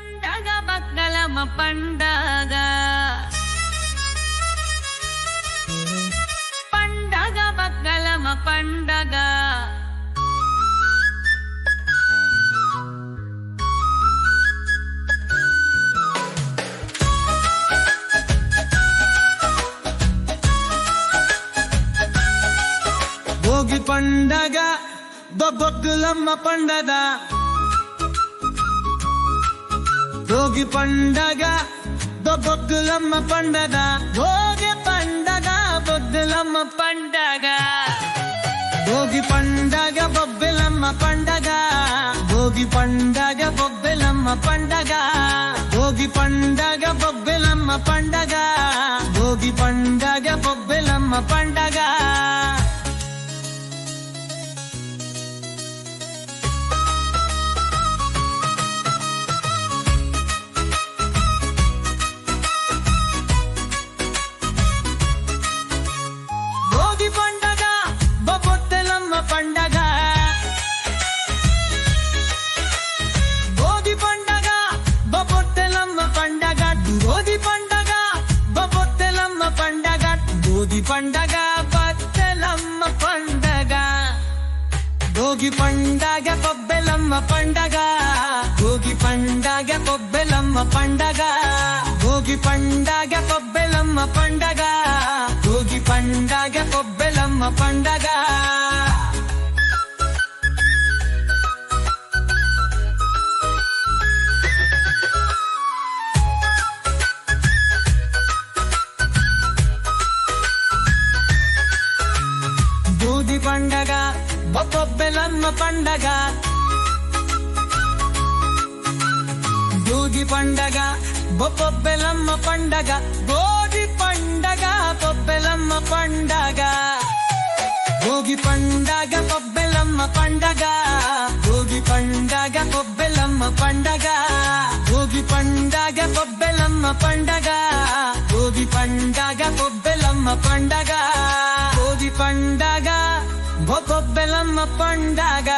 పండగ బగ్గలమ్మ పండగ పండగ బగ్గలమ్మ పండగ భోగి పండగ బొబ్బొగ్గులమ్మ పండగ భోగి పండగ బొబ్బొగ్గులమ్మ పండగ భోగి పండగ బొగ్గులమ్మ పండగ భోగి పండగ బొబ్బెలమ్మ పండగ భోగి పండగ బొబ్బెలమ్మ పండగ భోగి పండగ బొబ్బెలమ్మ పండగ భోగి పండగ బొబ్బెలమ్మ పండగ భోగి పండగ బొబ్బొత్తెలమ్మ పండగ భోగి పండగ బొబ్బొత్తెలమ్మ పండగ భోగి పండగ బొబ్బొత్తెలమ్మ పండగ భోగి పండగ బొత్తెలమ్మ పండగ భోగి పండగ బొబ్బెలమ్మ పండగ భోగి పండగ బొబ్బెలమ్మ పండగ భోగి పండగ బొబ్బెలమ్మ పండగ భోగి పండగ బొబ్బెలమ్మ పండగ భోగి పండగ బొబ్బెలమ్మ పండగ భోగి పండగ బొబ్బెలమ్మ పండగ భోగి పండగ బొబ్బెలమ్మ పండగ భోగి పండగ బొబ్బెలమ్మ పండగ భోగి పండగ బొబ్బెలమ్మ పండగ భోగి పండగ బొబ్బెలమ్మ పండగ భోగి పండగ బొబ్బెలమ్మ పండగ భోగి పండగ బొబ్బెలమ్మ పండగ